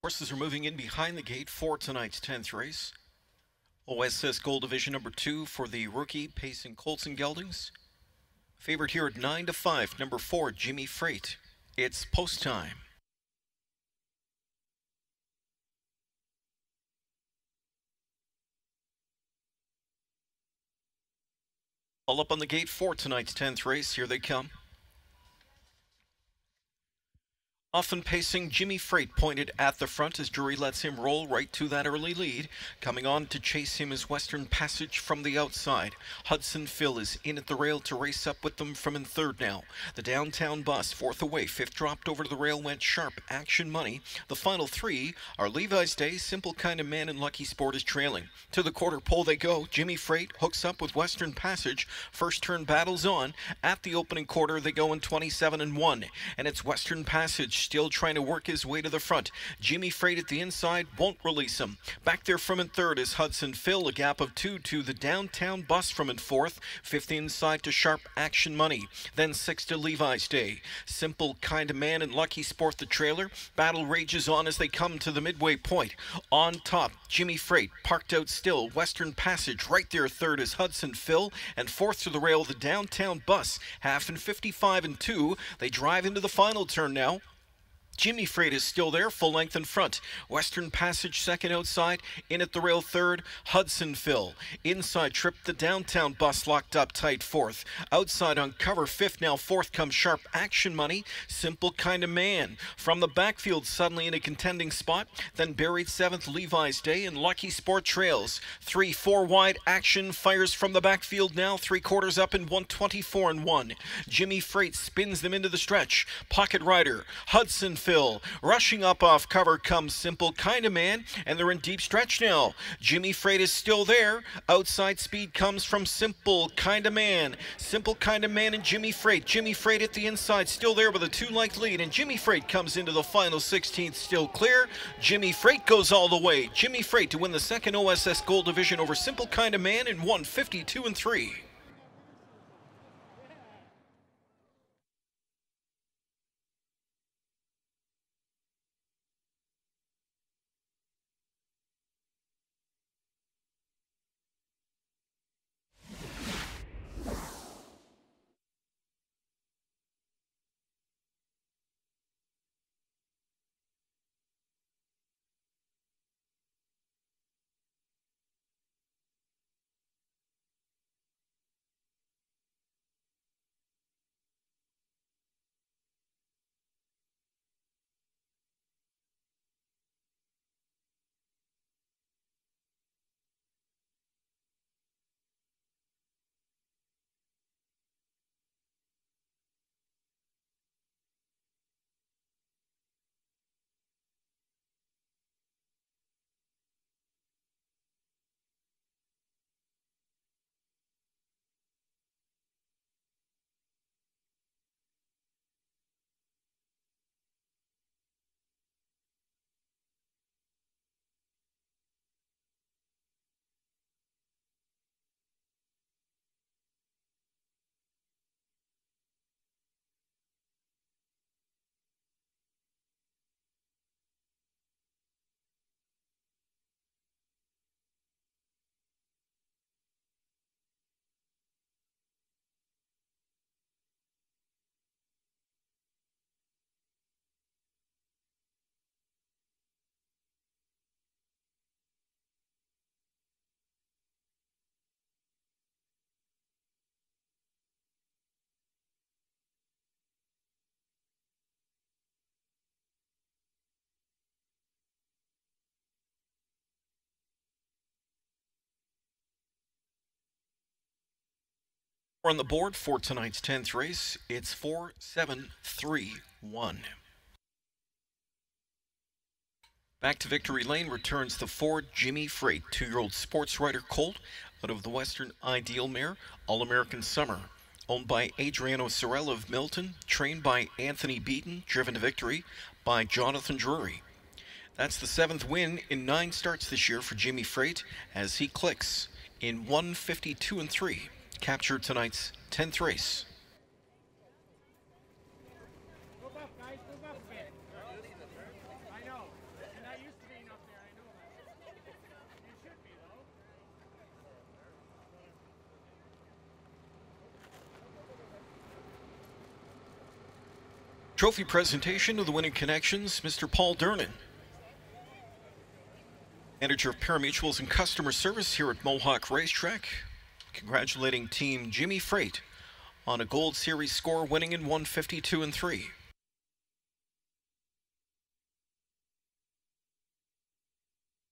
Horses are moving in behind the gate for tonight's 10th race. OSS Gold Division number 2 for the rookie pacing Colts and Geldings. Favorite here at 9-5, number 4, Jimmy Freight. It's post time. All up on the gate for tonight's 10th race. Here they come. Often pacing Jimmy Freight pointed at the front as Drury lets him roll right to that early lead. Coming on to chase him is Western Passage from the outside. Hudson Phil is in at the rail to race up with them from in third now. The Downtown Bus, fourth away. Fifth dropped over to the rail, went Sharp, Action Money. The final three are Levi's Day, Simple Kind of Man, and Lucky Sport is trailing. To the quarter pole they go. Jimmy Freight hooks up with Western Passage. First turn battles on. At the opening quarter they go in 27-1. And it's Western Passage still trying to work his way to the front. Jimmy Freight at the inside won't release him. Back there from in third is Hudson Phil, a gap of 2 to the Downtown Bus from in fourth. Fifth inside to Sharp, Action Money. Then sixth to Levi's Day. Simple Kind of Man and Lucky Sport the trailer. Battle rages on as they come to the midway point. On top, Jimmy Freight parked out still. Western Passage right there third is Hudson Phil. And fourth to the rail, the Downtown Bus. Half in 55-2. They drive into the final turn now. Jimmy Freight is still there, full length in front. Western Passage second outside. In at the rail third, Hudson Phil. Inside trip, the Downtown Bus locked up tight fourth. Outside on cover fifth, now fourth comes Sharp, Action Money. Simple Kind of Man. From the backfield suddenly in a contending spot. Then buried seventh, Levi's Day, and Lucky Sport trails. 3-4 wide, Action fires from the backfield now. 3/4 up in 124-1. Jimmy Freight spins them into the stretch. Pocket Rider, Hudson Phil. Rushing up off cover comes Simple Kind of Man, and they're in deep stretch now. Jimmy Freight is still there. Outside speed comes from Simple Kind of Man. Simple Kind of Man and Jimmy Freight. Jimmy Freight at the inside, still there with a 2-length lead, and Jimmy Freight comes into the final 16th, still clear. Jimmy Freight goes all the way. Jimmy Freight to win the second OSS Gold Division over Simple Kind of Man in 152-3. On the board for tonight's 10th race, it's 4-7-3-1. Back to victory lane returns the Ford Jimmy Freight, 2-year-old sports rider colt out of the Western Ideal mare, All-American Summer. Owned by Adriano Sorel of Milton, trained by Anthony Beaton, driven to victory by Jonathan Drury. That's the 7th win in 9 starts this year for Jimmy Freight as he clicks in 152-3. Captured tonight's 10th race. Trophy presentation of the winning connections, Mr. Paul Dernan, Manager of Parimutuels and Customer Service here at Mohawk Racetrack, congratulating Team Jimmy Freight on a Gold Series score winning in 152 and 3.